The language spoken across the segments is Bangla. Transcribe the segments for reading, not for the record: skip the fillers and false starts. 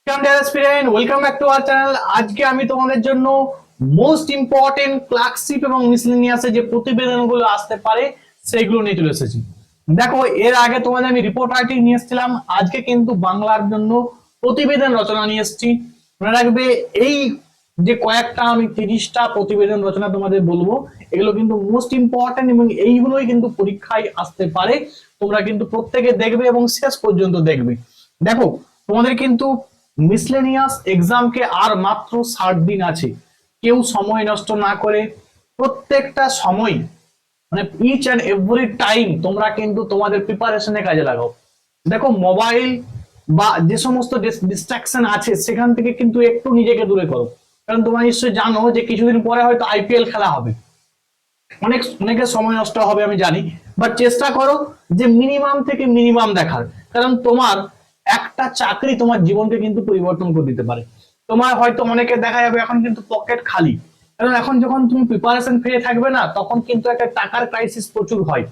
Welcome back to our channel. আজকে আমি তোমাদের জন্য মোস্ট ইম্পর্টেন্ট ক্লার্কশিপ এবং মিসেলেনিয়াসে যে প্রতিবেদনগুলো আসতে পারে সেইগুলো নিয়ে চলে এসেছি। দেখো, এর আগে তোমাদের আমি রিপোর্ট রাইটিং নিয়ে এসেছিলাম, আজকে কিন্তু বাংলার জন্য প্রতিবেদন রচনা নিয়ে এসেছি। মনে রাখবে, এই যে কয়েকটা আমি 30টা প্রতিবেদন রচনা তোমাদের বলবো, এগুলো কিন্তু মোস্ট ইম্পর্টেন্ট এবং এইগুলোই কিন্তু পরীক্ষায় আসতে পারে। তোমরা কিন্তু প্রত্যেকে দেখবে এবং শেষ পর্যন্ত দেখবে। দেখো, তোমাদের কিন্তু মিসলেনিয়াস এক্সামকে আর মাত্র 60 দিন আছে। কেউ সময় নষ্ট না করে প্রত্যেকটা সময়, মানে ইচ অ্যান্ড এভরি টাইম তোমরা কিন্তু তোমাদের প্রিপারেশনে কাজে লাগাও। দেখো, মোবাইল বা যে সমস্ত ডিস্ট্রাকশন আছে সেখান থেকে কিন্তু একটু নিজেকে দূরে করো। কারণ তোমরা নিশ্চয়ই জানো যে কিছুদিন পরে হয়তো আইপিএল খেলা হবে, অনেকের সময় নষ্ট হবে আমি জানি, বাট চেষ্টা করো যে মিনিমাম থেকে মিনিমাম দেখার। কারণ তোমার একটা চাকরি তোমার জীবনকে কিন্তু পরিবর্তন করে দিতে পারে। তোমার হয়তো অনেকে দেখা যাবে এখন কিন্তু পকেট খালি, কারণ এখন যখন তুমি প্রিপারেশন পেয়ে থাকবে না, তখন কিন্তু একটা টাকার ক্রাইসিস প্রচুর হয়।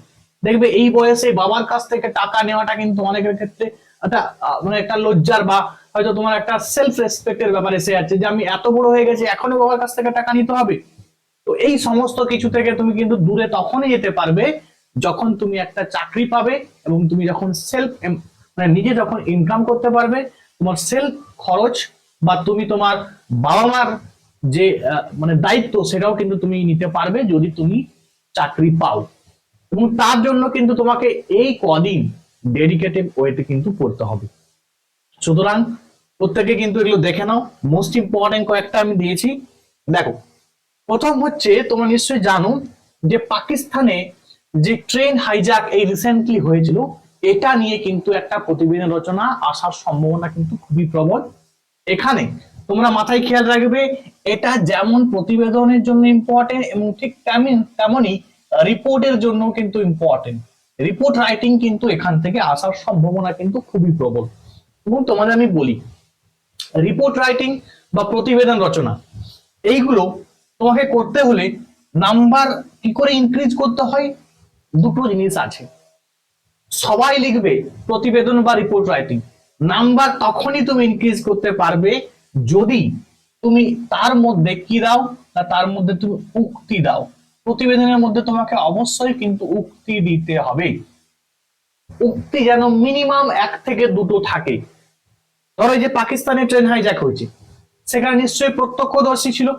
দেখবে এই বয়সে বাবার কাছ থেকে টাকা নেওয়াটা কিন্তু অনেকের ক্ষেত্রে একটা মানে একটা লজ্জার বা হয়তো তোমার একটা সেলফ রেসপেক্টের ব্যাপার এসে যাচ্ছে যে আমি এত বড় হয়ে গেছি, এখনো বাবার কাছ থেকে টাকা নিতে হবে। তো এই সমস্ত কিছু থেকে তুমি কিন্তু দূরে তখনই যেতে পারবে যখন তুমি একটা চাকরি পাবে এবং তুমি যখন মানে নিজে যখন ইনকাম করতে পারবে। তোমার সেলফ খরচ বা তুমি তোমার বাবা মার যে মানে দায়িত্ব, সেটাও কিন্তু তুমি নিতে পারবে যদি তুমি চাকরি পাও। এবং তার জন্য কিন্তু তোমাকে এই কদিন ডেডিকেটেড ওয়েতে কিন্তু পড়তে হবে। সুতরাং প্রত্যেকে কিন্তু এগুলো দেখে নাও। মোস্ট ইম্পর্টেন্ট কয়েকটা আমি দিয়েছি। দেখো, প্রথম হচ্ছে, তোমরা নিশ্চয়ই জানো যে পাকিস্তানে যে ট্রেন হাইজ্যাক এই রিসেন্টলি হয়েছিল, এটা নিয়ে কিন্তু একটা প্রতিবেদন রচনা আসার সম্ভাবনা কিন্তু খুবই প্রবল। এখানে তোমরা মাথায় খেয়াল রাখবে, এটা যেমন প্রতিবেদনের জন্য ইম্পর্টেন্ট এবং ঠিক তেমনই রিপোর্টের জন্য কিন্তু ইম্পর্টেন্ট। রিপোর্ট রাইটিং কিন্তু এখান থেকে আসার সম্ভাবনা কিন্তু খুবই প্রবল। এবং তোমাদের আমি বলি, রিপোর্ট রাইটিং বা প্রতিবেদন রচনা এইগুলো তোমাকে করতে হলে নাম্বার কি করে ইনক্রিজ করতে হয়, দুটো জিনিস আছে। সবাই লিখবে প্রতিবেদন বা রিপোর্ট রাইটিং, নাম্বার তখনই তুমি ইনক্রিজ করতে পারবে যদি তুমি তার মধ্যে কি দাও না, তার মধ্যে তুমি উক্তি দাও। প্রতিবেদনের মধ্যে তোমাকে অবশ্যই কিন্তু উক্তি দিতে হবে। উক্তি যেন মিনিমাম 1 থেকে 2টো থাকে। ধরো এই যে পাকিস্তানে ট্রেন হাইজ্যাক হয়েছে, সেখানে নিশ্চয়ই প্রত্যক্ষদর্শী ছিল,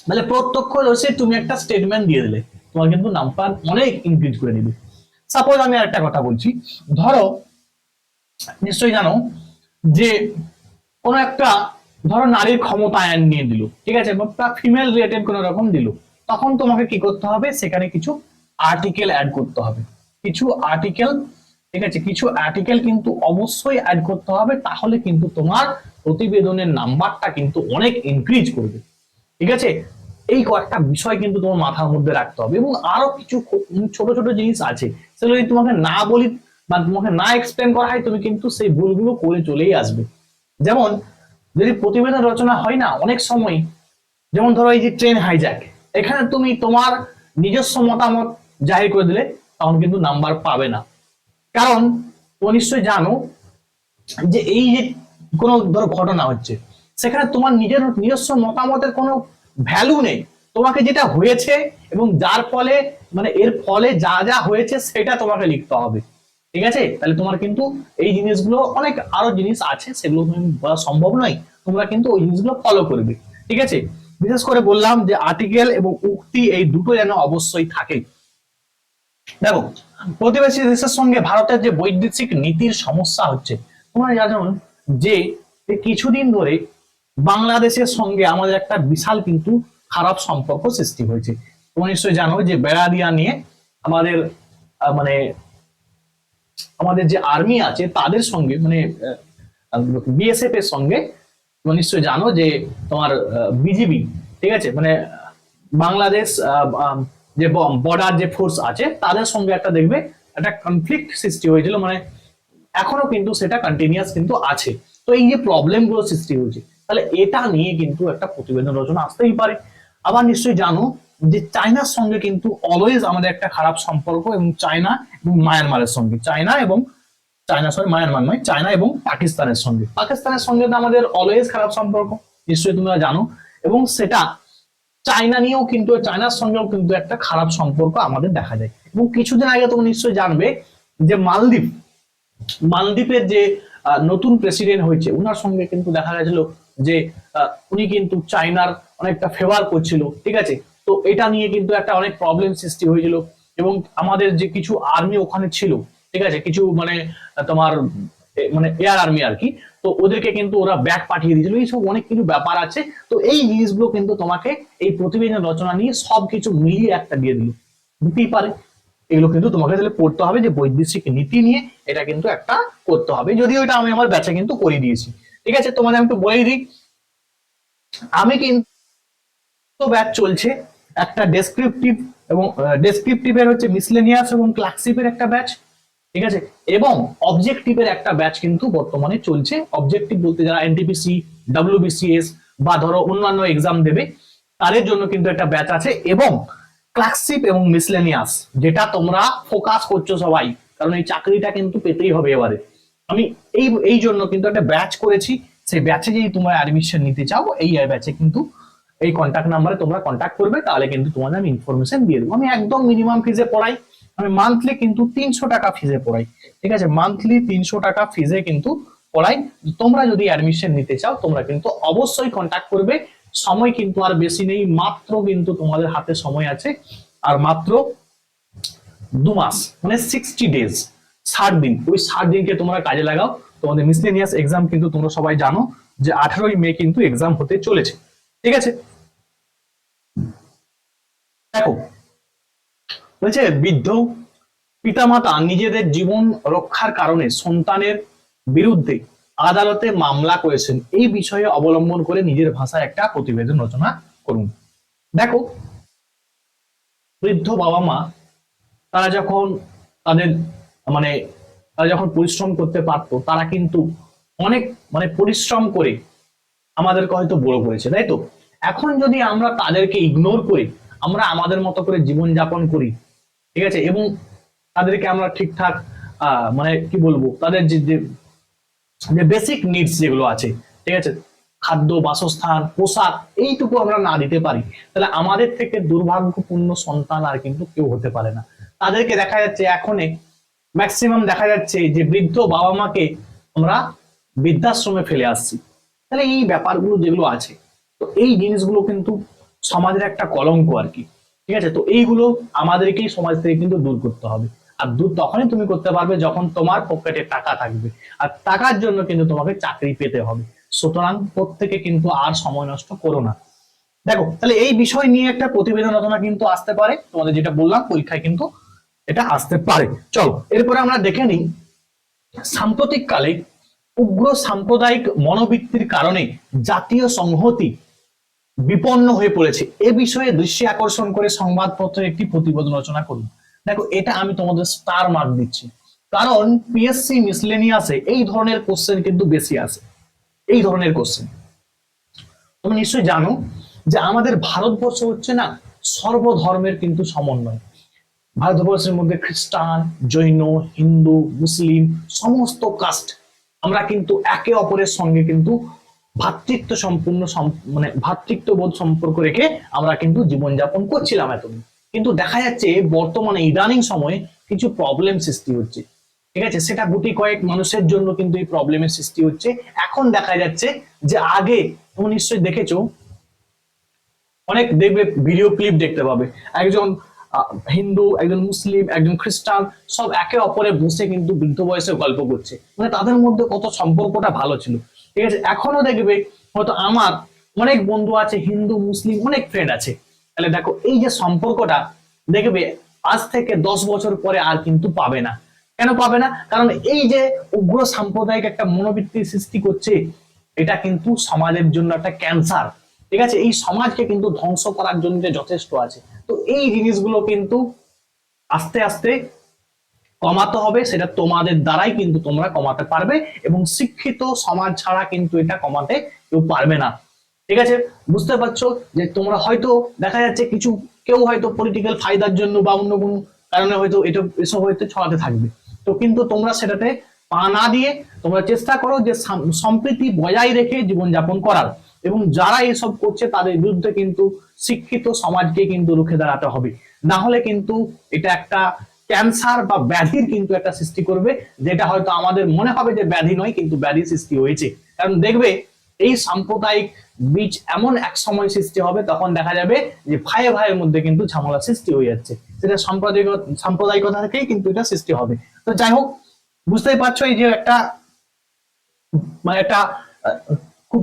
মানে প্রত্যক্ষদর্শী তুমি একটা স্টেটমেন্ট দিয়ে দিলে, তোমার কিন্তু নাম্বার অনেক ইনক্রিজ করে দিবে। সাপোজ আমি আরেকটা কথা বলছি, ধরো নিশ্চয়ই জানো যে কোন একটা, ধরো নারীর ক্ষমতায়ন নিয়ে দিল, ঠিক আছে, বা ফিমেল রিলেটেড কোন রকম দিল, তখন তোমাকে কি করতে হবে, সেখানে কিছু আর্টিকেল অ্যাড করতে হবে। কিছু আর্টিকেল, ঠিক আছে, কিছু আর্টিকেল কিন্তু অবশ্যই অ্যাড করতে হবে, তাহলে কিন্তু তোমার প্রতিবেদনের নাম্বারটা কিন্তু অনেক ইনক্রিজ করবে। ঠিক আছে, এই কয়েকটা বিষয় কিন্তু তোমার মাথার মধ্যে রাখতে হবে। এবং আরো কিছু ছোট ছোট জিনিস আছে, সেগুলো যদি তোমাকে না বলি বা তোমাকে না এক্সপ্লেন করা হয়, তুমি কিন্তু সেই ভুলগুলো করে চলেই আসবে। যেমন যদি প্রতিবেদন রচনা হয় না, অনেক সময়, যেমন ধরো এই যে ট্রেন হাইজ্যাক, এখানে তুমি তোমার নিজস্ব মতামত জাহির করে দিলে তখন কিন্তু নাম্বার পাবে না। কারণ তুমি নিশ্চয়ই জানো যে এই যে কোনো ধরো ঘটনা হচ্ছে, সেখানে তোমার নিজস্ব মতামতের কোনো ভ্যালু নেই। তোমাকে যেটা হয়েছে এবং যার ফলে, মানে এর ফলে যা যা হয়েছে সেটা তোমাকে লিখতে হবে। ঠিক আছে, তাহলে তোমার কিন্তু এই জিনিসগুলো, অনেক আরো জিনিস আছে সেগুলো তুমি বলা সম্ভব নয়, তোমরা কিন্তু ওই জিনিসগুলো ফলো করবে। ঠিক আছে, বিশেষ করে বললাম যে আর্টিকেল এবং উক্তি এই দুটো যেন অবশ্যই থাকে। দেখো, প্রতিবেশী দেশের সঙ্গে ভারতের যে বৈদেশিক নীতির সমস্যা হচ্ছে, তোমরা জানো যে কিছুদিন ধরে বাংলাদেশের সঙ্গে আমাদের একটা বিশাল কিন্তু খারাপ সম্পর্ক সৃষ্টি হয়েছে। তোমরা নিশ্চয়ই জানো যে বেড়া দিয়া নিয়ে আমাদের মানে আমাদের যে আর্মি আছে তাদের সঙ্গে, মানে বিএসএফ এর সঙ্গে, তোমরা নিশ্চয়ই জানো যে তোমার বিজিবি, ঠিক আছে, মানে বাংলাদেশ যে বর্ডার যে ফোর্স আছে তাদের সঙ্গে একটা দেখবে একটা কনফ্লিক্ট সৃষ্টি হয়েছিল, মানে এখনো কিন্তু সেটা কন্টিনিউয়াস কিন্তু আছে। তো এই যে প্রবলেম গুলো সৃষ্টি হয়েছে, তাহলে এটা নিয়ে কিন্তু একটা প্রতিবেদন রচনা আসতেই পারে। আবার নিশ্চয়ই জানো যে চায়নার সঙ্গে কিন্তু অলওয়েজ আমাদের একটা খারাপ সম্পর্ক, এবং চায়না এবং মায়ানমারের সঙ্গে, চায়না এবং মায়ানমার নয়, চায়না এবং পাকিস্তানের সঙ্গে। পাকিস্তানের সঙ্গে তো আমাদের অলওয়েজ খারাপ সম্পর্ক, নিশ্চয়ই তোমরা জানো। এবং সেটা চায়না নিয়েও কিন্তু, চায়নার সঙ্গেও কিন্তু একটা খারাপ সম্পর্ক আমাদের দেখা যায়। এবং কিছুদিন আগে তোমরা নিশ্চয়ই জানবে যে মালদ্বীপের যে নতুন প্রেসিডেন্ট হয়েছে, ওনার সঙ্গে কিন্তু দেখা গেছিল যে উনি কিন্তু চায়নার অনেকটা ফেভার করছিল, ঠিক আছে। তো এটা নিয়ে কিন্তু একটা অনেক প্রবলেম সৃষ্টি হয়েছিল। এবং আমাদের যে কিছু আর্মি ওখানে ছিল, ঠিক আছে, কিছু মানে তোমার মানে এয়ার আর্মি আর কি, তো ওদেরকে কিন্তু ওরা ব্যাক পাঠিয়ে দিয়েছিল। এইসব অনেক কিছু ব্যাপার আছে। তো এই জিনিসগুলো কিন্তু তোমাকে এই প্রতিবেদন রচনা নিয়ে সবকিছু মিলিয়ে একটা দিয়ে দিল, দিতেই পারে। এগুলো কিন্তু তোমাকে তাহলে পড়তে হবে যে বৈদেশিক নীতি নিয়ে এটা কিন্তু একটা করতে হবে। যদিও এটা আমি আমার ব্যাচে কিন্তু করে দিয়েছি, ঠিক আছে। তোমাদের আমি একটু বলেই দিই, আমি কিন্তু ব্যাচ চলছে একটা ডেসক্রিপটিভ এবং ডেসক্রিপটিভের হচ্ছে মিসলেনিয়াস এবং ক্লাসিকের একটা ব্যাচ, ঠিক আছে। এবং অবজেক্টিভের একটা ব্যাচ কিন্তু বর্তমানে চলছে। অবজেক্টিভ বলতে যারা এনটিপিসি, ডাব্লিউবিসিএস বা ধরো অন্যান্য এক্সাম দেবে, তাদের জন্য কিন্তু একটা ব্যাচ আছে। এবং ক্লাসিক এবং মিসলেনিয়াস, যেটা তোমরা ফোকাস করছো সবাই, কারণ এই চাকরিটা কিন্তু পেতেই হবে এবারে। আমি এই জন্য কিন্তু একটা ব্যাচ করেছি। সেই ব্যাচে যদি তোমরা অ্যাডমিশন নিতে চাও, এই ব্যাচে কিন্তু এই কন্ট্যাক্ট নাম্বারে তোমরা কন্ট্যাক্ট করবে, তাহলে কিন্তু তোমাদের আমি ইনফরমেশন দিয়ে দেবো। আমি একদম মিনিমাম ফিজে পড়াই, আমি মান্থলি কিন্তু 300 টাকা ফিজে পড়াই, ঠিক আছে। মান্থলি 300 টাকা ফিজে কিন্তু পড়াই। তোমরা যদি অ্যাডমিশন নিতে চাও, তোমরা কিন্তু অবশ্যই কন্ট্যাক্ট করবে। সময় কিন্তু আর বেশি নেই, মাত্র কিন্তু তোমাদের হাতে সময় আছে আর মাত্র 2 মাস, মানে 60 ডেজ, 60 দিন। ওই 60 দিনকে তোমরা কাজে লাগাও। তোমাদের মিসলেনিয়াস এক্সাম কিন্তু তোমরা সবাই জানো যে 18ই মে কিন্তু এক্সাম হতে চলেছে, ঠিক আছে। দেখো বলছে, বৃদ্ধ পিতামাতা নিজেদের জীবন রক্ষার কারণে সন্তানের বিরুদ্ধে আদালতে মামলা করেছেন। এই বিষয়ে অবলম্বন করে নিজের ভাষায় একটা প্রতিবেদন রচনা করুন। দেখো, বৃদ্ধ বাবা মা তারা যখন তাদের মানে তারা যখন পরিশ্রম করতে পারতো, তারা কিন্তু অনেক মানে পরিশ্রম করে আমাদেরকে হয়তো বড় করেছে, তাই তো। এখন যদি আমরা তাদেরকে ইগনোর করি, আমরা আমাদের মতো করে জীবন যাপন করি, ঠিক আছে, এবং তাদেরকে আমরা ঠিকঠাক মানে কি বলবো, তাদের যে বেসিক নিডস যেগুলো আছে, ঠিক আছে, খাদ্য, বাসস্থান, পোশাক, এইটুকু আমরা না দিতে পারি, তাহলে আমাদের থেকে দুর্ভাগ্যপূর্ণ সন্তান আর কিন্তু কেউ হতে পারে না। তাদেরকে দেখা যাচ্ছে এখন ম্যাক্সিমাম দেখা যাচ্ছে যে বৃদ্ধ বাবা মাকে আমরা বৃদ্ধাশ্রমে ফেলে আসছি। তাহলে এই ব্যাপারগুলো যেগুলো আছে, তো এই জিনিসগুলো কিন্তু সমাজের একটা কলঙ্ক আর কি, ঠিক আছে। তো এইগুলো আমাদেরকেই সমাজ থেকে কিন্তু দূর করতে হবে। আর দূর তখনই তুমি করতে পারবে যখন তোমার পকেটে টাকা থাকবে। আর টাকার জন্য কিন্তু তোমাকে চাকরি পেতে হবে। সুতরাং প্রত্যেকে কিন্তু আর সময় নষ্ট করো না। দেখো, তাহলে এই বিষয় নিয়ে একটা প্রতিবেদন রচনা কিন্তু আসতে পারে, তোমাদের যেটা বললাম পরীক্ষায় কিন্তু এটা আসতে পারে। চলো এরপরে আমরা দেখে নিই, সাম্প্রতিক কালে উগ্র সাম্প্রদায়িক মনোবৃত্তির কারণে জাতীয় সংহতি বিপন্ন হয়ে পড়েছে। এ বিষয়ে দৃষ্টি আকর্ষণ করে সংবাদপত্রের একটি প্রতিবেদন রচনা করুন। দেখো, এটা আমি তোমাদের স্টার মার্ক দিচ্ছি, কারণ পিএসসি মিসলেনিয়াসে এই ধরনের কোশ্চেন কিন্তু বেশি আসে। এই ধরনের কোশ্চেন তুমি নিশ্চয়ই জানো যে আমাদের ভারতবর্ষ হচ্ছে না সর্বধর্মের কিন্তু সমন্বয়। ভারতবর্ষের মধ্যে খ্রিস্টান, জৈন, হিন্দু, মুসলিম সমস্ত কাস্ট আমরা কিন্তু একে অপরের সঙ্গে কিন্তু ভ্রাতৃত্ব সম্পূর্ণ মানে ভ্রাতৃত্ববোধ সম্পর্ক রেখে আমরা কিন্তু জীবনযাপন করছিলাম এতদিন। কিন্তু দেখা যাচ্ছে বর্তমানে ইদানিং সময়ে কিছু প্রবলেম সৃষ্টি হচ্ছে, ঠিক আছে। সেটা গুটি কয়েক মানুষের জন্য কিন্তু এই প্রবলেমের সৃষ্টি হচ্ছে। এখন দেখা যাচ্ছে যে আগে তুমি নিশ্চয়ই দেখেছো, অনেক দেখবে ভিডিও ক্লিপ দেখতে পাবে, একজন হিন্দু, একজন মুসলিম, একজন খ্রিস্টান সব একে অপরে বসে কিন্তু বৃদ্ধ বয়সে গল্প করছে, মানে তাদের মধ্যে কত সম্পর্কটা ভালো ছিল, ঠিক আছে। এখনো দেখবে হয়তো আমার অনেক বন্ধু আছে হিন্দু, মুসলিম, অনেক ফ্রেন্ড আছে। তাহলে দেখো, এই যে সম্পর্কটা দেখবে আজ থেকে 10 বছর পরে আর কিন্তু পাবে না। কেন পাবে না? কারণ এই যে উগ্র সাম্প্রদায়িক একটা মনোবৃত্তি সৃষ্টি করছে, এটা কিন্তু সমাজের জন্য একটা ক্যান্সার, ঠিক আছে। এই সমাজকে কিন্তু ধ্বংস করার জন্য যথেষ্ট আছে। তো এই জিনিসগুলো কিন্তু আস্তে আস্তে কমাতে হবে, সেটা তোমাদের দ্বারাই কিন্তু তোমরা কমাতে পারবে, এবং শিক্ষিত সমাজ ছাড়া কিন্তু এটা কমাতে কেউ পারবে না, ঠিক আছে। বুঝতে পারছো যে তোমরা হয়তো দেখা যাচ্ছে কিছু কেউ হয়তো পলিটিক্যাল ফায়দার জন্য বা অন্য কোনো কারণে হয়তো এটা এসব হয়তো ছড়াতে থাকবে, তো কিন্তু তোমরা সেটাতে পা না দিয়ে তোমরা চেষ্টা করো যে সম্প্রীতি বজায় রেখে জীবনযাপন করার, এবং যারা এসব করছে তাদের বিরুদ্ধে কিন্তু শিক্ষিত সমাজকে কিন্তু রুখে দাঁড়াতে হবে, না হলে কিন্তু এটা একটা ক্যান্সার বা ব্যাধির কিন্তু একটা সৃষ্টি করবে, যেটা হয়তো আমাদের মনে হবে যে ব্যাধি নয় কিন্তু ব্যাধি সৃষ্টি হয়েছে। কারণ দেখবে এই সাম্প্রদায়িক বীজ এমন এক সময় সৃষ্টি হবে, তখন দেখা যাবে যে ভাইয়ে ভাইয়ের মধ্যে কিন্তু ঝামেলা সৃষ্টি হয়ে যাচ্ছে, সেটা সাম্প্রদায়িকতা থেকেই কিন্তু এটা সৃষ্টি হবে। তো যাই হোক, বুঝতেই পারছো এই যে একটা মানে একটা খুব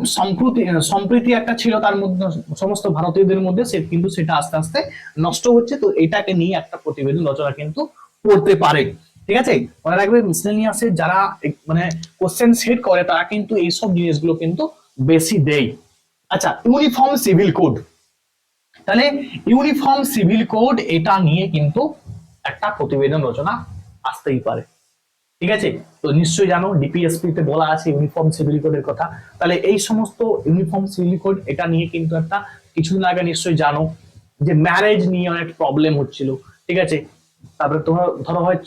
সম্প্রীতি একটা ছিল তার মধ্যে সমস্ত ভারতীয়দের মধ্যে, সে কিন্তু সেটা আস্তে আস্তে নষ্ট হচ্ছে। তো এটাকে নিয়ে একটা প্রতিবেদন রচনা কিন্তু করতে পারে, ঠিক আছে। মনে রাখবে মিসলেনিয়াসের যারা মানে কোশ্চেন সেট করে তারা কিন্তু এইসব জিনিসগুলো কিন্তু বেশি দেয়। আচ্ছা, ইউনিফর্ম সিভিল কোড, তাহলে ইউনিফর্ম সিভিল কোড এটা নিয়ে কিন্তু একটা প্রতিবেদন রচনা আসতেই পারে, ঠিক আছে। তো নিশ্চয়ই জানো ডিপিএসপি তে বলা আছে ইউনিফর্ম সিভিল কোডের কথা, তাহলে এই সমস্ত ইউনিফর্ম সিভিল কোড এটা নিয়ে কিন্তু একটা কিছুদিন আগে নিশ্চয়ই জানো যে ম্যারেজ নিয়ে অনেক প্রবলেম হচ্ছিল, ঠিক আছে। তারপরে তোমার ধরো হয়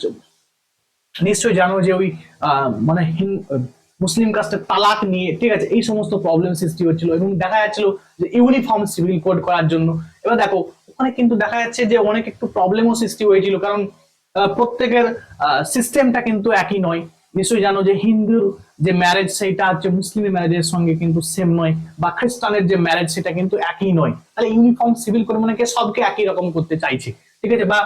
নিশ্চয়ই জানো যে ওই মানে মুসলিম কাস্টের তালাক নিয়ে, ঠিক আছে, এই সমস্ত প্রবলেম সৃষ্টি হচ্ছিল এবং দেখা যাচ্ছিল যে ইউনিফর্ম সিভিল কোড করার জন্য। এবার দেখো ওখানে কিন্তু দেখা যাচ্ছে যে অনেক একটু প্রবলেমও সৃষ্টি হয়েছিল, কারণ প্রত্যেকের সিস্টেমটা কিন্তু একই নয়। নিশ্চয়ই জানো যে হিন্দুর যে ম্যারেজ সেটা হচ্ছে মুসলিমের ম্যারেজের সঙ্গে কিন্তু সেম নয়, বা খ্রিস্টানের যে ম্যারেজ সেটা কিন্তু একই নয়। তাহলে ইউনিফর্ম সিভিল কোড মানে সবকে একই রকম করতে চাইছে, ঠিক আছে। বা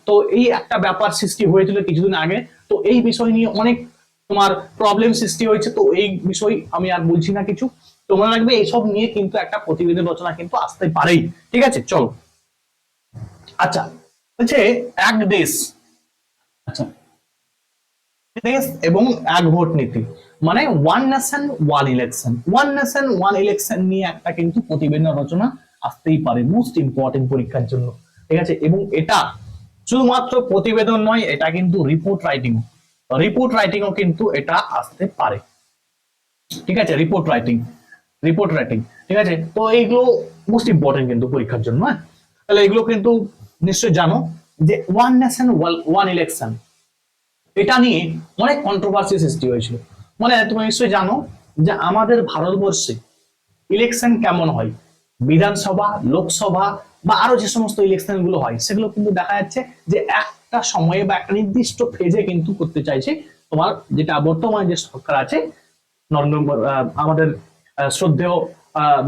তো এই একটা ব্যাপার সৃষ্টি হয়েছিল কিছুদিন আগে, তো এই বিষয় নিয়ে অনেক তোমার প্রবলেম সৃষ্টি হয়েছে। তো এই বিষয় আমি আর বলছি না কিছু, তোমরা রাখবে এইসব নিয়ে কিন্তু একটা প্রতিবেদন রচনা কিন্তু আসতে পারেই, ঠিক আছে। চলো, আচ্ছা বলছে এক দেশ, আচ্ছা দেশ এবং এক ভোট নীতি, মানে one nation one election, one nation one election নিয়ে একটা কিন্তু প্রতিবেদন রচনা আসতেই পারে মোস্ট ইম্পর্টেন্ট পরীক্ষার জন্য, ঠিক আছে। এবং এটা শুধুমাত্র প্রতিবেদন নয়, এটা কিন্তু রিপোর্ট রাইটিংও কিন্তু এটা আসতে পারে, ঠিক আছে। রিপোর্ট রাইটিং, ঠিক আছে। তো এইগুলো মোস্ট ইম্পর্টেন্ট কিন্তু পরীক্ষার জন্য, হ্যাঁ। তাহলে এগুলো কিন্তু নিশ্চয়ই জানো যে ওয়ান নেশন ওয়ান ইলেকশন এটা নিয়ে অনেক কন্ট্রোভার্সি সৃষ্টি হয়েছিল। মানে তুমি নিশ্চয়ই জানো যে আমাদের ভারতবর্ষে ইলেকশন কেমন হয়, বিধানসভা, লোকসভা বা আরো যে সমস্ত ইলেকশন গুলো হয় সেগুলো কিন্তু দেখা যাচ্ছে যে একটা সময়ে বা একটা নির্দিষ্ট ফেজে কিন্তু করতে চাইছে তোমার যেটা বর্তমানে যে সরকার আছে আমাদের শ্রদ্ধেয়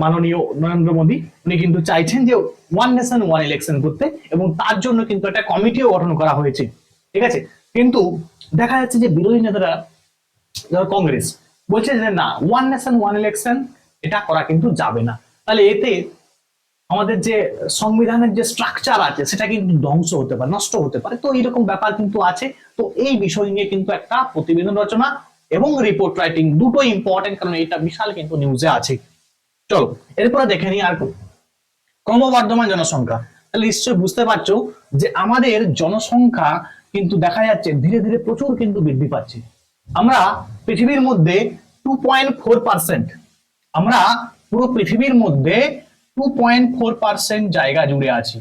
মাননীয় নরেন্দ্র মোদী, উনি কিন্তু চাইছেন যে ওয়ান নেশন ওয়ান ইলেকশন করতে, এবং তার জন্য কিন্তু একটা কমিটিও গঠন করা হয়েছে, ঠিক আছে। কিন্তু দেখা যাচ্ছে যে বিরোধী নেতারা কংগ্রেস বলছে যে না, ওয়ান নেশন ওয়ান ইলেকশন এটা করা কিন্তু যাবে না, তাহলে এতে আমাদের যে সংবিধানের যে স্ট্রাকচার আছে সেটা কিন্তু ধ্বংস হতে পারে, নষ্ট হতে পারে। তো এইরকম ব্যাপার কিন্তু আছে। তো এই বিষয় নিয়ে কিন্তু একটা প্রতিবেদন রচনা এবং রিপোর্ট রাইটিং দুটো ইম্পর্টেন্ট, কারণ এটা বিশাল কিন্তু নিউজে আছে। চলো এরপরে দেখে নিই আর ক্রমবর্ধমান জনসংখ্যা। তাহলে নিশ্চয়ই বুঝতে পারছো যে আমাদের জনসংখ্যা কিন্তু দেখা যাচ্ছে ধীরে ধীরে প্রচুর কিন্তু বৃদ্ধি পাচ্ছে। আমরা পৃথিবীর মধ্যে 2.4%, আমরা পুরো পৃথিবীর মধ্যে 2.4% জায়গা জুড়ে আছি।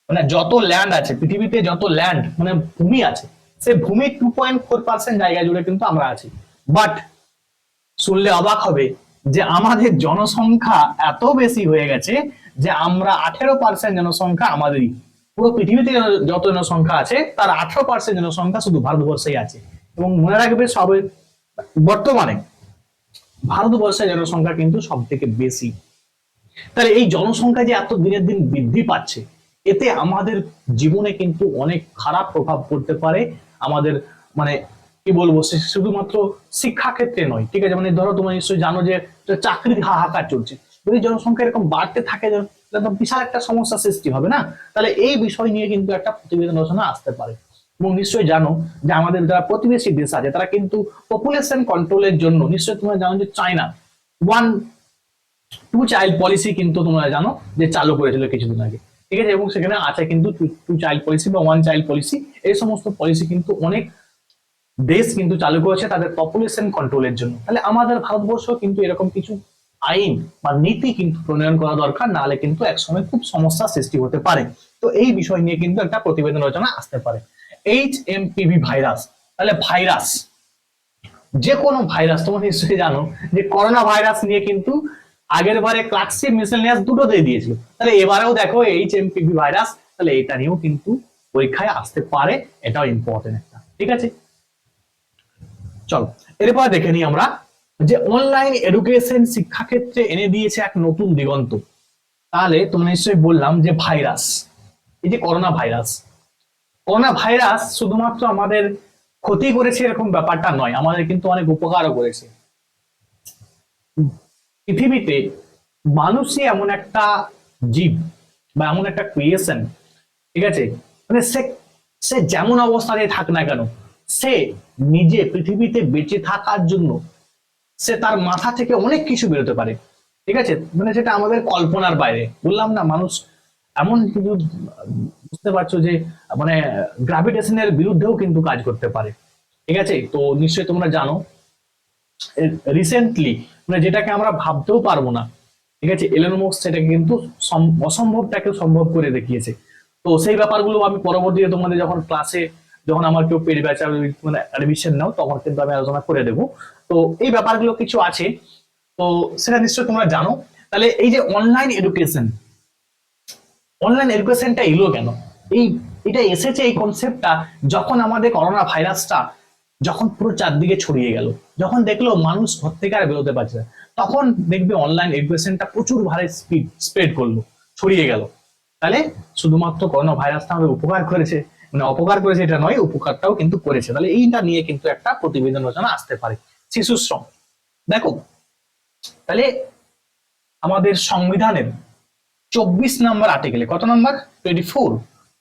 মানে যত ল্যান্ড আছে পৃথিবীতে, যত ল্যান্ড মানে ভূমি আছে, সে ভূমি 2.4% জায়গা জুড়ে কিন্তু আমরা আছি। বাট শুনলে অবাক হবে যে আমাদের জনসংখ্যা এত বেশি হয়ে গেছে যে আমরা 18% জনসংখ্যা আমাদেরই, পুরো পৃথিবীতে যত জনসংখ্যা আছে তার 18% জনসংখ্যা শুধু ভারতবর্ষেই আছে। এবং মনে রাখবে সবে বর্তমানে ভারতবর্ষের জনসংখ্যা কিন্তু সব থেকে বেশি। তাহলে এই জনসংখ্যা যে এত দিনের দিন বৃদ্ধি পাচ্ছে, এতে আমাদের জীবনে কিন্তু অনেক খারাপ প্রভাব পড়তে পারে। আমাদের মানে কি বলবো, শুধুমাত্র শিক্ষা ক্ষেত্রে নয়, ঠিক আছে। মানে ধরো তোমরা নিশ্চয়ই জানো যে চাকরির হাহাকার চলছে, যদি জনসংখ্যা এরকম বাড়তে থাকে বিশাল একটা সমস্যা সৃষ্টি হবে না। তাহলে এই বিষয় নিয়ে কিন্তু একটা প্রতিবেদন রচনা আসতে পারে। এবং নিশ্চয়ই জানো যে আমাদের যারা প্রতিবেশী দেশ আছে তারা কিন্তু পপুলেশন কন্ট্রোলের জন্য, নিশ্চয়ই তোমরা জানো যে China one two child policy কিন্তু তোমরা জানো যে চালু করেছিল কিছুদিন আগে, ঠিক আছে। এবং সেখানে আছে কিন্তু টু চাইল্ড পলিসি বা ওয়ান চাইল্ড পলিসি, এই সমস্ত পলিসি কিন্তু অনেক দেশ কিন্তু চালু করেছে তাদের পপুলেশন কন্ট্রোলের জন্য। তাহলে আমাদের ভারতবর্ষ কিন্তু এরকম কিছু আইন বা নীতি কিন্তু প্রণয়ন করা দরকার, নাহলে কিন্তু একসময় খুব সমস্যা সৃষ্টি হতে পারে। তো এই বিষয় নিয়ে কিন্তু একটা প্রতিবেদন রচনা আসতে পারে। HMPV ভাইরাস, তাহলে ভাইরাস যে কোনো ভাইরাস, তোমরা নিশ্চয়ই জানো যে করোনা ভাইরাস নিয়ে কিন্তু আগের বারে ক্লাসিক মিসেলেনিয়াস দুটোতেই দিয়েছিল, তাহলে এবারেও দেখো এইচএমপিভি ভাইরাস, তাহলে এটা নিয়েও কিন্তু পরীক্ষায় আসতে পারে, এটাও ইম্পর্টেন্ট একটা। ঠিক আছে, চলো এরপর দেখে নিই আমরা যে অনলাইন এডুকেশন শিক্ষাক্ষেত্রে এনে দিয়েছে এক নতুন দিগন্ত। তাহলে তোমরা নিশ্চয়ই বললাম যে ভাইরাস, এই যে করোনা ভাইরাস, করোনা ভাইরাস শুধুমাত্র আমাদের ক্ষতি করেছে এরকম ব্যাপারটা নয়, আমাদের কিন্তু অনেক উপকারও করেছে। পৃথিবীতে মানুষই এমন একটা জীব বা এমন একটা ক্রিয়েশন, ঠিক আছে, মানে সে সে যেমন অবস্থায় থাক না কেন, সে নিজে পৃথিবীতে বেঁচে থাকার জন্য সে তার মাথা থেকে অনেক কিছু বেরোতে পারে। ঠিক আছে, মানে সেটা আমাদের কল্পনার বাইরে। বললাম না, মানুষ এমন কিছু, বুঝতে পারছো যে মানে গ্রাভিটেশনের বিরুদ্ধেও কিন্তু কাজ করতে পারে। ঠিক আছে, তো নিশ্চয়ই তোমরা জানো রিসেন্টলি মানে যেটাকে আমরা ভাবতেও পারবো না, ঠিক আছে, এলন মাস্ক সেটাকে কিন্তু অসম্ভবটাকে সম্ভব করে দেখিয়েছে। তো সেই ব্যাপারগুলো আমি পরবর্তীতে তোমাদের যখন ক্লাসে, যখন আমার কেউ পেড ব্যাচ মানে অ্যাডমিশন নাও, তখন কিন্তু আমি আলোচনা করে দেবো। তো এই ব্যাপারগুলো কিছু আছে, তো সেটা নিশ্চয়ই তোমরা জানো। তাহলে এই যে অনলাইন এডুকেশন, অনলাইন এডুকেশনটা এলো কেন? এই এটা এসেছে এই কনসেপ্টটা যখন আমাদের করোনা ভাইরাসটা যখন পুরো চারদিকে ছড়িয়ে গেল, যখন দেখলো মানুষ ঘর থেকে আর বেরোতে পারছে না, তখন দেখবে অনলাইন এডুকেশনটা প্রচুর ভাবে স্প্রেড করলো, ছড়িয়ে গেল। তাহলে শুধুমাত্র করোনা ভাইরাসটা আমাদের উপকার করেছে, মানে অপকার করেছে এটা নয়, উপকারটাও কিন্তু করেছে। তাহলে এইটা নিয়ে কিন্তু একটা প্রতিবেদন রচনা আসতে পারে। শিশু শ্রম, দেখো তাহলে আমাদের সংবিধানের 24 নম্বর আর্টিকেলে, কত নম্বর, 24,